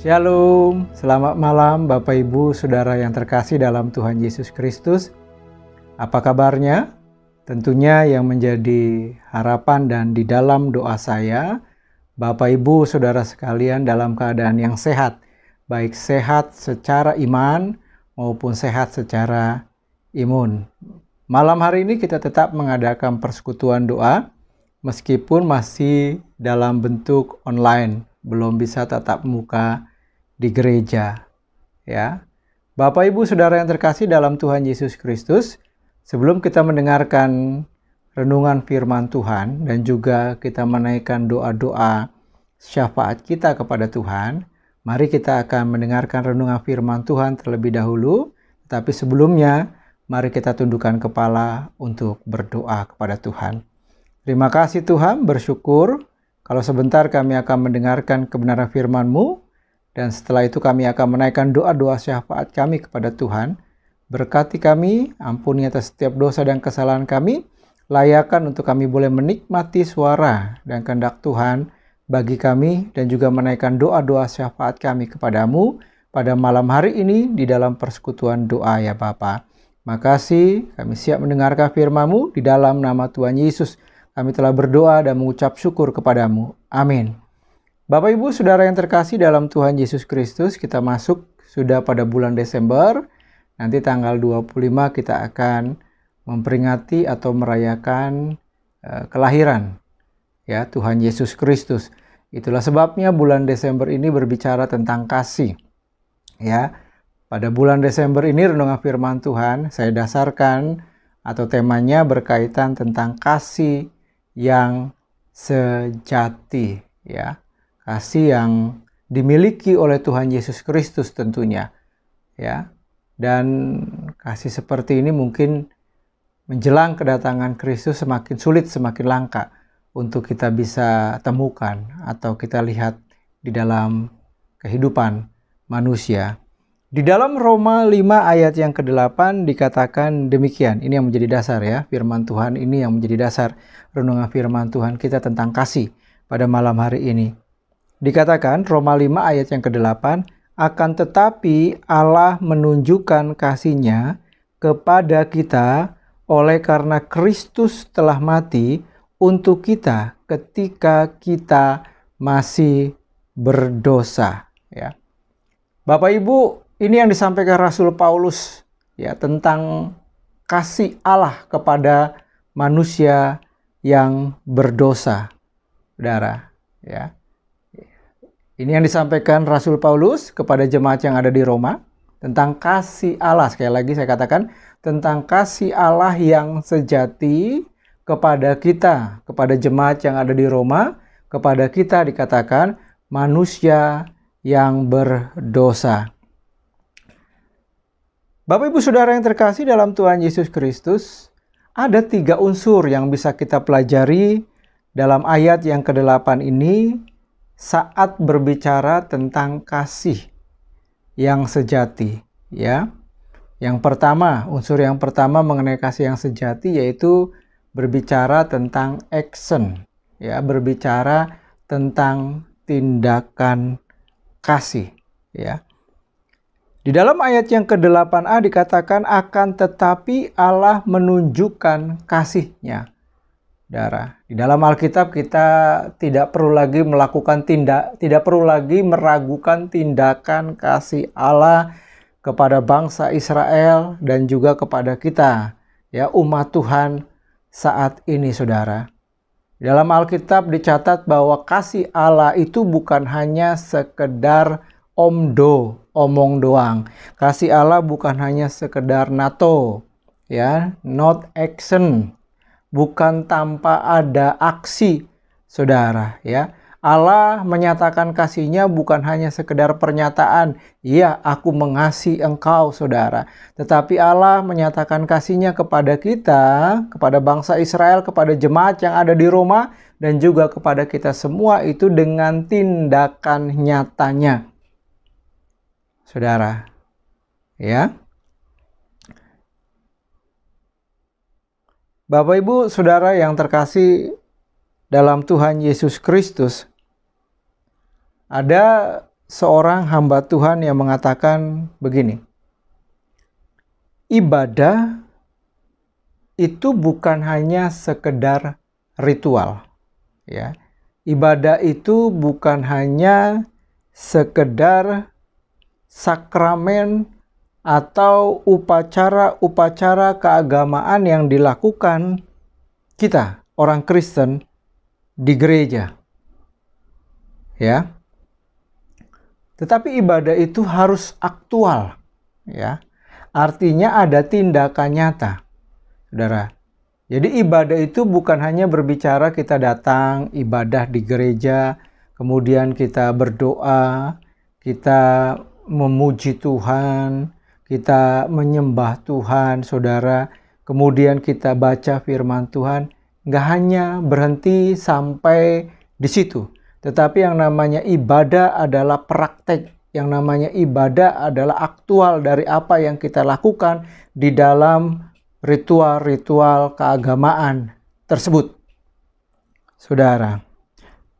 Shalom, selamat malam Bapak Ibu Saudara yang terkasih dalam Tuhan Yesus Kristus. Apa kabarnya? Tentunya yang menjadi harapan dan di dalam doa saya, Bapak Ibu Saudara sekalian dalam keadaan yang sehat, baik sehat secara iman maupun sehat secara imun. Malam hari ini kita tetap mengadakan persekutuan doa, meskipun masih dalam bentuk online, belum bisa tatap muka di gereja. Ya, Bapak Ibu Saudara yang terkasih dalam Tuhan Yesus Kristus, sebelum kita mendengarkan renungan firman Tuhan dan juga kita menaikkan doa-doa syafaat kita kepada Tuhan, mari kita akan mendengarkan renungan firman Tuhan terlebih dahulu. Tapi sebelumnya, mari kita tundukkan kepala untuk berdoa kepada Tuhan. Terima kasih Tuhan, bersyukur kalau sebentar kami akan mendengarkan kebenaran firman-Mu, dan setelah itu kami akan menaikkan doa-doa syafaat kami kepada Tuhan. Berkati kami, ampuni atas setiap dosa dan kesalahan kami, layakan untuk kami boleh menikmati suara dan kehendak Tuhan bagi kami, dan juga menaikkan doa-doa syafaat kami kepadamu pada malam hari ini di dalam persekutuan doa ya Bapa. Makasih, kami siap mendengarkan firman-Mu. Di dalam nama Tuhan Yesus kami telah berdoa dan mengucap syukur kepadamu. Amin. Bapak Ibu Saudara yang terkasih dalam Tuhan Yesus Kristus, kita masuk sudah pada bulan Desember. Nanti tanggal 25 kita akan memperingati atau merayakan kelahiran ya Tuhan Yesus Kristus. Itulah sebabnya bulan Desember ini berbicara tentang kasih. Ya, pada bulan Desember ini renungan firman Tuhan saya dasarkan atau temanya berkaitan tentang kasih yang sejati, ya. Kasih yang dimiliki oleh Tuhan Yesus Kristus tentunya, ya. Dan kasih seperti ini mungkin menjelang kedatangan Kristus semakin sulit, semakin langka untuk kita bisa temukan atau kita lihat di dalam kehidupan manusia. Di dalam Roma 5 ayat yang ke-8 dikatakan demikian. Ini yang menjadi dasar ya, firman Tuhan ini yang menjadi dasar renungan firman Tuhan kita tentang kasih pada malam hari ini. Dikatakan Roma 5 ayat yang ke-8, akan tetapi Allah menunjukkan kasih-Nya kepada kita oleh karena Kristus telah mati untuk kita ketika kita masih berdosa, ya. Bapak Ibu, ini yang disampaikan Rasul Paulus ya tentang kasih Allah kepada manusia yang berdosa. Saudara, ya. Ini yang disampaikan Rasul Paulus kepada jemaat yang ada di Roma tentang kasih Allah. Sekali lagi saya katakan tentang kasih Allah yang sejati kepada kita, kepada jemaat yang ada di Roma, kepada kita dikatakan manusia yang berdosa. Bapak Ibu Saudara yang terkasih dalam Tuhan Yesus Kristus, ada 3 unsur yang bisa kita pelajari dalam ayat yang ke-8 ini saat berbicara tentang kasih yang sejati, ya. Yang pertama, unsur yang pertama mengenai kasih yang sejati yaitu berbicara tentang action, ya, berbicara tentang tindakan kasih, ya. Di dalam ayat yang ke-8a dikatakan akan tetapi Allah menunjukkan kasih-Nya. Saudara, di dalam Alkitab kita tidak perlu lagi meragukan tindakan kasih Allah kepada bangsa Israel dan juga kepada kita, ya, umat Tuhan saat ini, Saudara. Di dalam Alkitab dicatat bahwa kasih Allah itu bukan hanya sekedar omong doang. Kasih Allah bukan hanya sekedar NATO, ya, not action. Bukan tanpa ada aksi, Saudara, ya. Allah menyatakan kasih-Nya bukan hanya sekedar pernyataan, "Ya, aku mengasihi engkau," Saudara. Tetapi Allah menyatakan kasih-Nya kepada kita, kepada bangsa Israel, kepada jemaat yang ada di Roma, dan juga kepada kita semua itu dengan tindakan nyatanya. Saudara, ya. Bapak Ibu Saudara yang terkasih dalam Tuhan Yesus Kristus, ada seorang hamba Tuhan yang mengatakan begini, ibadah itu bukan hanya sekedar ritual, ya. Ibadah itu bukan hanya sekedar sakramen atau upacara-upacara keagamaan yang dilakukan kita, orang Kristen, di gereja. Ya. Tetapi ibadah itu harus aktual, ya. Artinya ada tindakan nyata. Saudara. Jadi ibadah itu bukan hanya berbicara kita datang ibadah di gereja, kemudian kita berdoa, kita memuji Tuhan, kita menyembah Tuhan, saudara. Kemudian kita baca firman Tuhan. Nggak hanya berhenti sampai di situ. Tetapi yang namanya ibadah adalah praktek. Yang namanya ibadah adalah aktual dari apa yang kita lakukan di dalam ritual-ritual keagamaan tersebut. Saudara,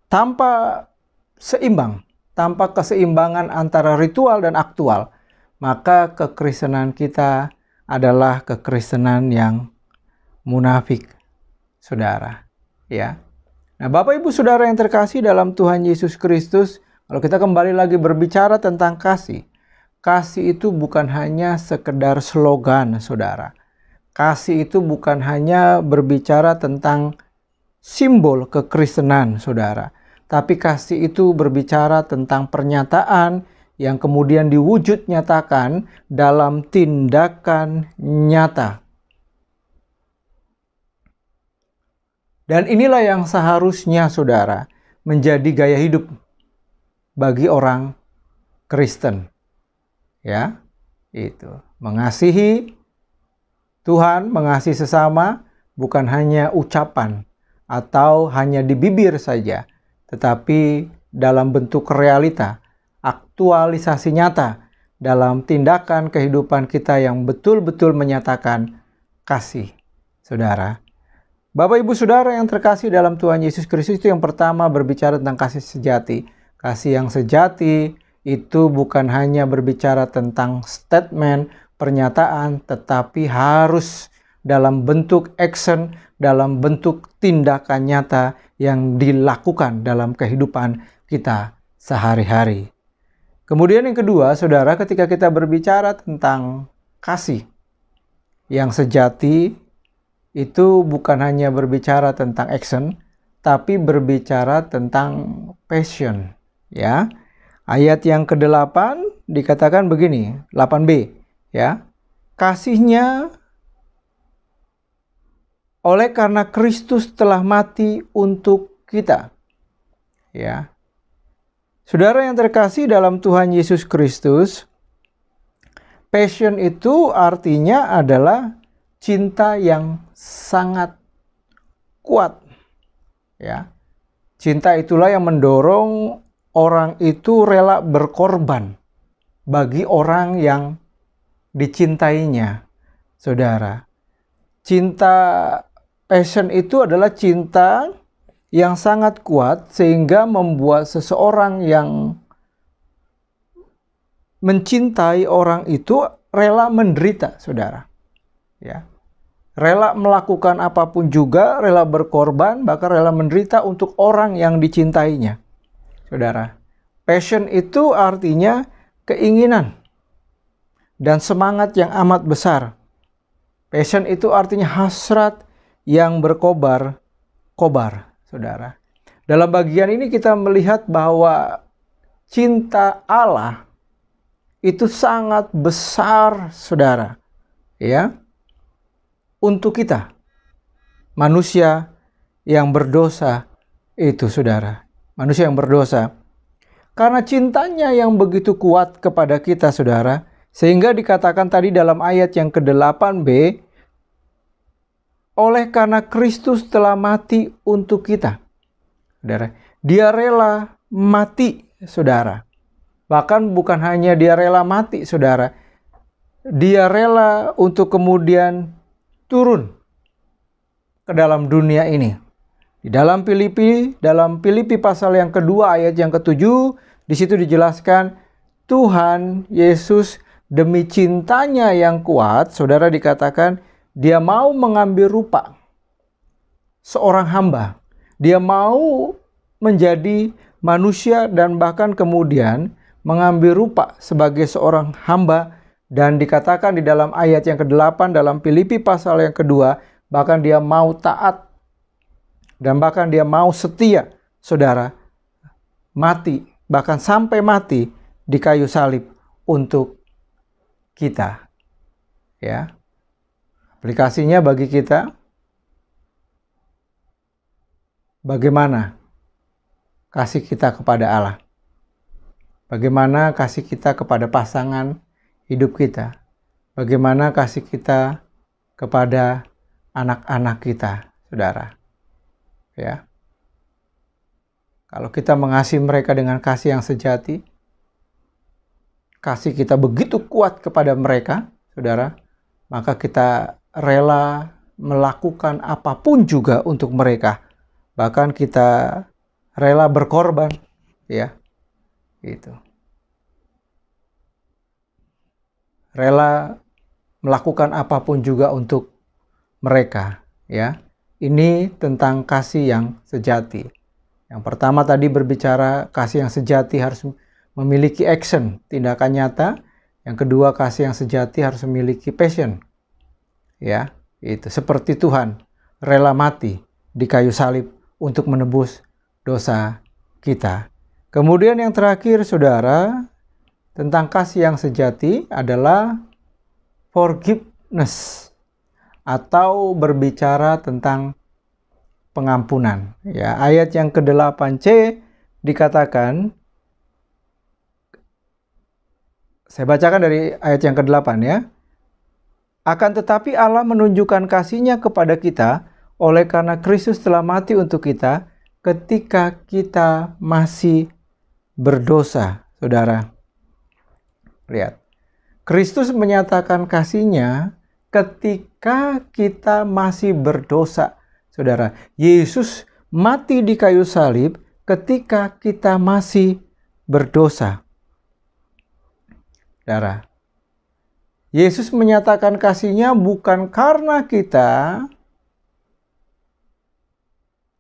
tanpa keseimbangan antara ritual dan aktual, maka kekristenan kita adalah kekristenan yang munafik, saudara. Ya. Nah, Bapak Ibu Saudara yang terkasih dalam Tuhan Yesus Kristus, kalau kita kembali lagi berbicara tentang kasih, kasih itu bukan hanya sekedar slogan, saudara. Kasih itu bukan hanya berbicara tentang simbol kekristenan, saudara. Tapi kasih itu berbicara tentang pernyataan yang kemudian diwujud nyatakan dalam tindakan nyata. Dan inilah yang seharusnya, saudara, menjadi gaya hidup bagi orang Kristen. Ya, itu. Mengasihi Tuhan, mengasihi sesama bukan hanya ucapan atau hanya di bibir saja, tetapi dalam bentuk realita, aktualisasi nyata dalam tindakan kehidupan kita yang betul-betul menyatakan kasih, saudara. Bapak Ibu Saudara yang terkasih dalam Tuhan Yesus Kristus, itu yang pertama berbicara tentang kasih sejati. Kasih yang sejati itu bukan hanya berbicara tentang statement, pernyataan, tetapi harus dalam bentuk action, dalam bentuk tindakan nyata yang dilakukan dalam kehidupan kita sehari-hari. Kemudian yang kedua, saudara, ketika kita berbicara tentang kasih yang sejati, itu bukan hanya berbicara tentang action, tapi berbicara tentang passion. Ya, ayat yang ke-8 dikatakan begini, 8b. Ya, kasihnya oleh karena Kristus telah mati untuk kita. Ya, saudara yang terkasih dalam Tuhan Yesus Kristus, passion itu artinya adalah cinta yang sangat kuat. Ya, cinta itulah yang mendorong orang itu rela berkorban bagi orang yang dicintainya, saudara. Cinta passion itu adalah cinta yang sangat kuat sehingga membuat seseorang yang mencintai orang itu rela menderita, saudara. Ya. Rela melakukan apapun juga, rela berkorban, bahkan rela menderita untuk orang yang dicintainya, saudara. Passion itu artinya keinginan dan semangat yang amat besar. Passion itu artinya hasrat yang berkobar-kobar, saudara. Dalam bagian ini kita melihat bahwa cinta Allah itu sangat besar, saudara. Ya, untuk kita, manusia yang berdosa itu, saudara. Manusia yang berdosa. Karena cintanya yang begitu kuat kepada kita, saudara, sehingga dikatakan tadi dalam ayat yang ke-8b, oleh karena Kristus telah mati untuk kita. Saudara, dia rela mati, saudara. Bahkan bukan hanya dia rela mati, saudara. Dia rela untuk kemudian turun ke dalam dunia ini. Di dalam Filipi pasal yang kedua ayat yang ke-7 Di situ dijelaskan Tuhan Yesus demi cintanya yang kuat, saudara, dikatakan dia mau mengambil rupa seorang hamba. Dia mau menjadi manusia dan bahkan kemudian mengambil rupa sebagai seorang hamba. Dan dikatakan di dalam ayat yang ke-8 dalam Filipi pasal yang kedua, bahkan dia mau taat dan bahkan dia mau setia, saudara, mati, bahkan sampai mati di kayu salib untuk kita. Ya. Aplikasinya bagi kita, bagaimana kasih kita kepada Allah? Bagaimana kasih kita kepada pasangan hidup kita? Bagaimana kasih kita kepada anak-anak kita, saudara? Ya. Kalau kita mengasihi mereka dengan kasih yang sejati, kasih kita begitu kuat kepada mereka, saudara, maka kita rela melakukan apapun juga untuk mereka. Bahkan kita rela berkorban, ya. Gitu. Rela melakukan apapun juga untuk mereka, ya. Ini tentang kasih yang sejati. Yang pertama tadi berbicara kasih yang sejati harus memiliki action, tindakan nyata. Yang kedua, kasih yang sejati harus memiliki passion. Ya, itu seperti Tuhan rela mati di kayu salib untuk menebus dosa kita. Kemudian yang terakhir, saudara, tentang kasih yang sejati adalah forgiveness atau berbicara tentang pengampunan. Ya, ayat yang ke-8c dikatakan, saya bacakan dari ayat yang ke-8 ya. Akan tetapi Allah menunjukkan kasih-Nya kepada kita oleh karena Kristus telah mati untuk kita ketika kita masih berdosa, saudara. Lihat, Kristus menyatakan kasih-Nya ketika kita masih berdosa, saudara. Yesus mati di kayu salib ketika kita masih berdosa, saudara. Yesus menyatakan kasih-Nya bukan karena kita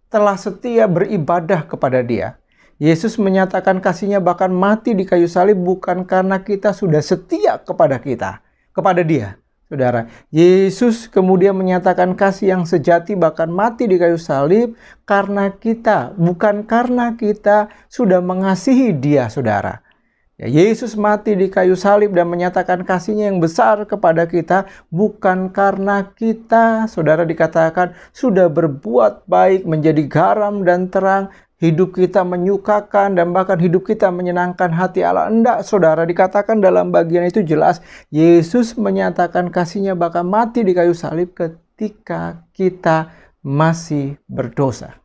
telah setia beribadah kepada Dia. Yesus menyatakan kasih-Nya bahkan mati di kayu salib bukan karena kita sudah setia kepada Dia. Saudara, Yesus kemudian menyatakan kasih yang sejati bahkan mati di kayu salib karena kita, bukan karena kita sudah mengasihi Dia, saudara. Ya, Yesus mati di kayu salib dan menyatakan kasih-Nya yang besar kepada kita bukan karena kita, saudara, dikatakan sudah berbuat baik, menjadi garam dan terang, hidup kita menyukakan dan bahkan hidup kita menyenangkan hati Allah. Enggak, saudara, dikatakan dalam bagian itu jelas Yesus menyatakan kasih-Nya bahkan mati di kayu salib ketika kita masih berdosa.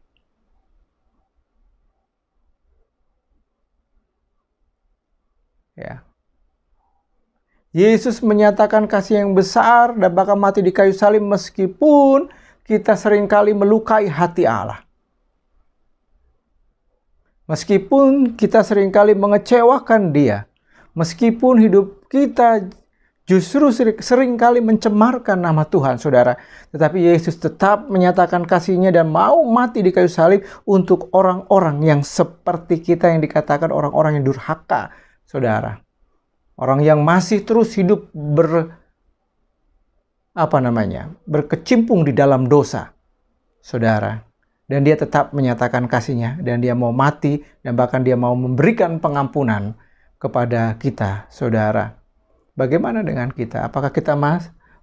Ya. Yesus menyatakan kasih yang besar dan bahkan mati di kayu salib meskipun kita seringkali melukai hati Allah. Meskipun kita seringkali mengecewakan Dia. Meskipun hidup kita justru seringkali mencemarkan nama Tuhan, saudara. Tetapi Yesus tetap menyatakan kasih-Nya dan mau mati di kayu salib untuk orang-orang yang seperti kita, yang dikatakan orang-orang yang durhaka, saudara. Orang yang masih terus hidup berkecimpung di dalam dosa, saudara. Dan Dia tetap menyatakan kasih-Nya dan Dia mau mati dan bahkan Dia mau memberikan pengampunan kepada kita, saudara. Bagaimana dengan kita? Apakah kita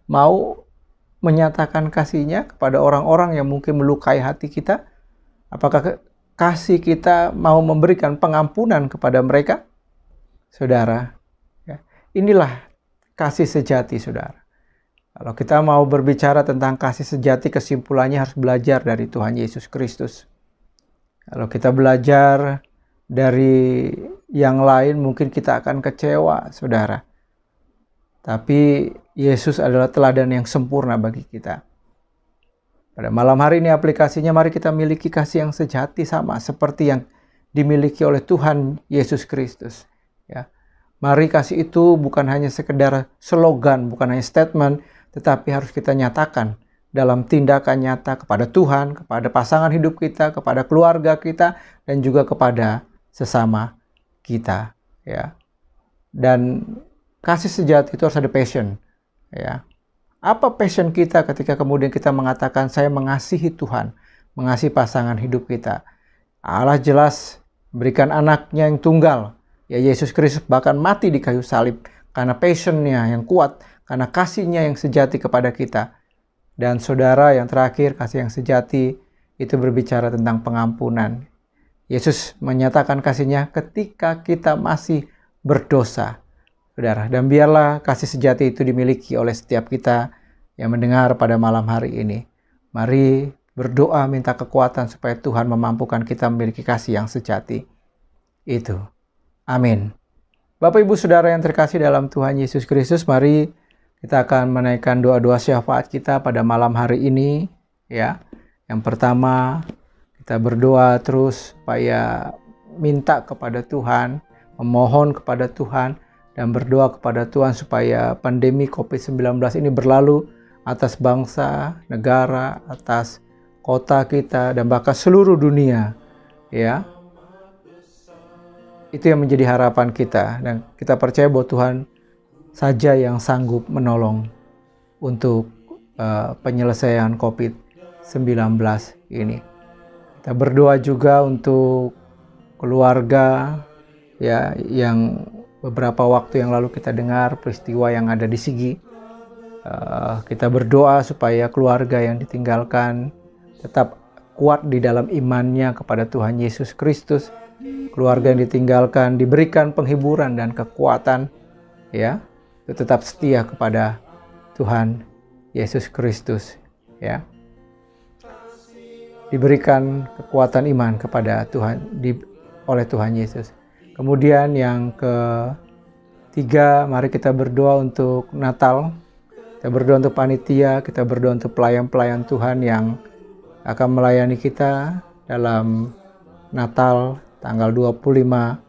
mau menyatakan kasih-Nya kepada orang-orang yang mungkin melukai hati kita? Apakah kasih kita mau memberikan pengampunan kepada mereka? Saudara, ya, inilah kasih sejati, saudara. Kalau kita mau berbicara tentang kasih sejati, kesimpulannya harus belajar dari Tuhan Yesus Kristus. Kalau kita belajar dari yang lain, mungkin kita akan kecewa, saudara. Tapi Yesus adalah teladan yang sempurna bagi kita. Pada malam hari ini aplikasinya, mari kita miliki kasih yang sejati sama seperti yang dimiliki oleh Tuhan Yesus Kristus. Ya. Mari kasih itu bukan hanya sekedar slogan, bukan hanya statement, tetapi harus kita nyatakan dalam tindakan nyata kepada Tuhan, kepada pasangan hidup kita, kepada keluarga kita, dan juga kepada sesama kita. Ya. Dan kasih sejati itu harus ada passion. Ya. Apa passion kita ketika kemudian kita mengatakan saya mengasihi Tuhan, mengasihi pasangan hidup kita? Allah jelas berikan anaknya yang tunggal, ya Yesus Kristus, bahkan mati di kayu salib karena passionnya yang kuat, karena kasihnya yang sejati kepada kita. Dan saudara, yang terakhir, kasih yang sejati itu berbicara tentang pengampunan. Yesus menyatakan kasihnya ketika kita masih berdosa, saudara. Dan biarlah kasih sejati itu dimiliki oleh setiap kita yang mendengar pada malam hari ini. Mari berdoa minta kekuatan supaya Tuhan memampukan kita memiliki kasih yang sejati itu. Amin. Bapak Ibu Saudara yang terkasih dalam Tuhan Yesus Kristus, mari kita akan menaikkan doa-doa syafaat kita pada malam hari ini. Ya, yang pertama kita berdoa terus supaya minta kepada Tuhan, memohon kepada Tuhan, dan berdoa kepada Tuhan supaya pandemi COVID-19 ini berlalu atas bangsa, negara, atas kota kita, dan bahkan seluruh dunia. Ya, itu yang menjadi harapan kita, dan kita percaya bahwa Tuhan saja yang sanggup menolong untuk penyelesaian COVID-19 ini. Kita berdoa juga untuk keluarga, ya, yang beberapa waktu yang lalu kita dengar peristiwa yang ada di Sigi. Kita berdoa supaya keluarga yang ditinggalkan tetap kuat di dalam imannya kepada Tuhan Yesus Kristus. Keluarga yang ditinggalkan diberikan penghiburan dan kekuatan, ya, tetap setia kepada Tuhan Yesus Kristus, ya. Diberikan kekuatan iman kepada Tuhan oleh Tuhan Yesus. Kemudian yang ketiga, mari kita berdoa untuk Natal. Kita berdoa untuk panitia, kita berdoa untuk pelayan-pelayan Tuhan yang akan melayani kita dalam Natal tanggal 25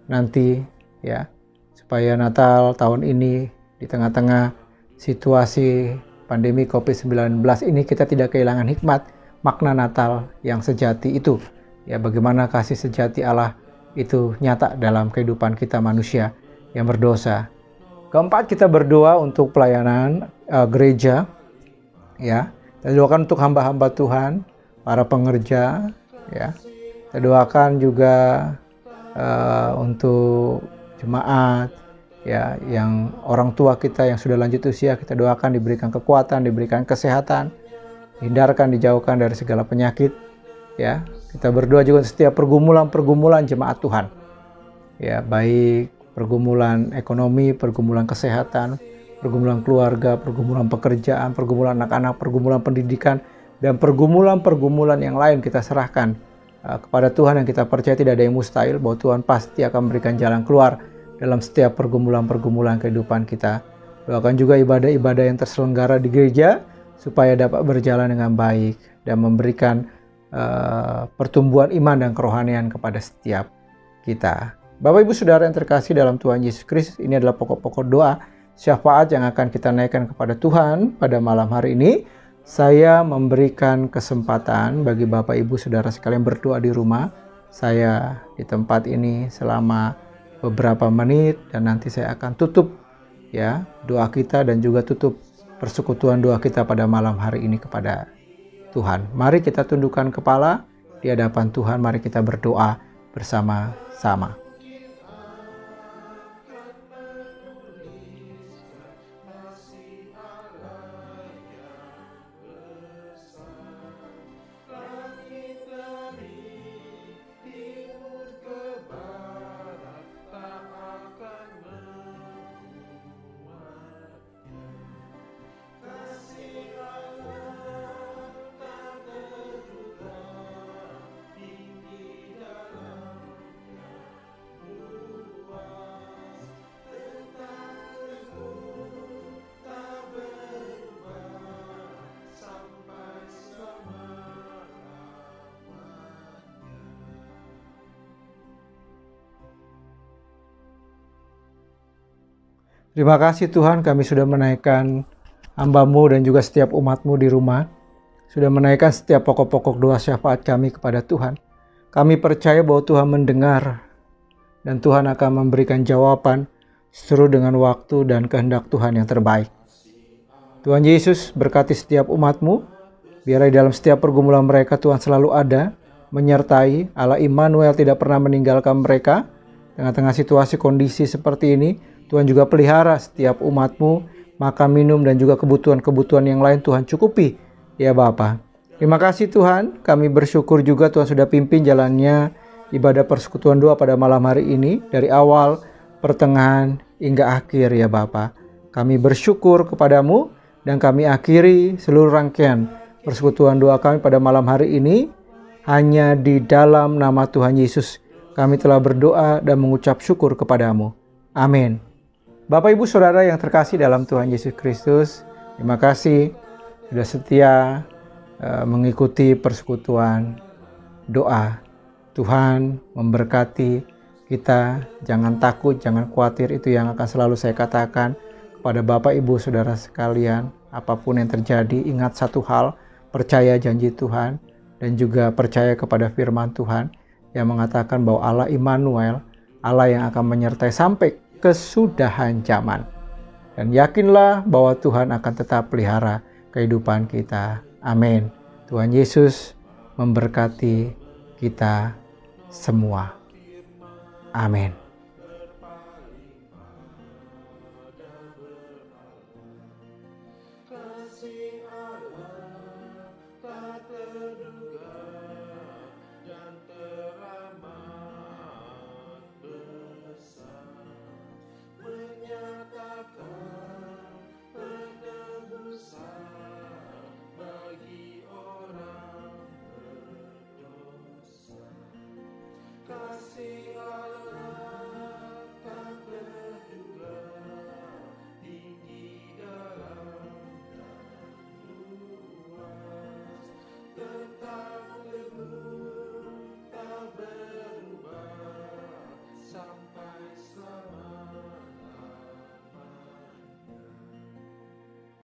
nanti, ya, supaya Natal tahun ini di tengah-tengah situasi pandemi COVID-19 ini kita tidak kehilangan hikmat makna Natal yang sejati itu, ya, bagaimana kasih sejati Allah itu nyata dalam kehidupan kita manusia yang berdosa. Keempat, kita berdoa untuk pelayanan gereja, ya. Kita doakan untuk hamba-hamba Tuhan, para pengerja, ya. Kita doakan juga untuk jemaat, ya, yang orang tua kita yang sudah lanjut usia, kita doakan diberikan kekuatan, diberikan kesehatan, hindarkan, dijauhkan dari segala penyakit, ya. Kita berdoa juga setiap pergumulan-pergumulan jemaat Tuhan, ya, baik pergumulan ekonomi, pergumulan kesehatan, pergumulan keluarga, pergumulan pekerjaan, pergumulan anak-anak, pergumulan pendidikan, dan pergumulan-pergumulan yang lain kita serahkan kepada Tuhan, yang kita percaya tidak ada yang mustahil, bahwa Tuhan pasti akan memberikan jalan keluar dalam setiap pergumulan-pergumulan kehidupan kita. Doakan juga ibadah-ibadah yang terselenggara di gereja supaya dapat berjalan dengan baik dan memberikan pertumbuhan iman dan kerohanian kepada setiap kita. Bapak Ibu Saudara yang terkasih dalam Tuhan Yesus Kristus, ini adalah pokok-pokok doa syafaat yang akan kita naikkan kepada Tuhan pada malam hari ini. Saya memberikan kesempatan bagi Bapak Ibu Saudara sekalian berdoa di rumah. Saya di tempat ini selama beberapa menit dan nanti saya akan tutup, ya, doa kita dan juga tutup persekutuan doa kita pada malam hari ini kepada Tuhan. Mari kita tundukkan kepala di hadapan Tuhan, mari kita berdoa bersama-sama. Terima kasih Tuhan, kami sudah menaikkan hamba-Mu dan juga setiap umat-Mu di rumah. Sudah menaikkan setiap pokok-pokok doa syafaat kami kepada Tuhan. Kami percaya bahwa Tuhan mendengar dan Tuhan akan memberikan jawaban sesuai dengan waktu dan kehendak Tuhan yang terbaik. Tuhan Yesus berkati setiap umat-Mu, biar di dalam setiap pergumulan mereka Tuhan selalu ada, menyertai. Allah Immanuel tidak pernah meninggalkan mereka. Tengah-tengah situasi kondisi seperti ini, Tuhan juga pelihara setiap umat-Mu, makan, minum, dan juga kebutuhan-kebutuhan yang lain Tuhan cukupi, ya Bapa. Terima kasih Tuhan, kami bersyukur juga Tuhan sudah pimpin jalannya ibadah persekutuan doa pada malam hari ini, dari awal, pertengahan, hingga akhir ya Bapa. Kami bersyukur kepadamu, dan kami akhiri seluruh rangkaian persekutuan doa kami pada malam hari ini, hanya di dalam nama Tuhan Yesus. Kami telah berdoa dan mengucap syukur kepadamu. Amin. Bapak Ibu Saudara yang terkasih dalam Tuhan Yesus Kristus, terima kasih sudah setia mengikuti persekutuan doa. Tuhan memberkati kita, jangan takut, jangan khawatir, itu yang akan selalu saya katakan kepada Bapak Ibu Saudara sekalian. Apapun yang terjadi, ingat satu hal, percaya janji Tuhan dan juga percaya kepada firman Tuhan yang mengatakan bahwa Allah Immanuel, Allah yang akan menyertai sampai kesudahan zaman. Dan yakinlah bahwa Tuhan akan tetap pelihara kehidupan kita. Amin. Tuhan Yesus memberkati kita semua. Amin. Kasih Allah tak terdua.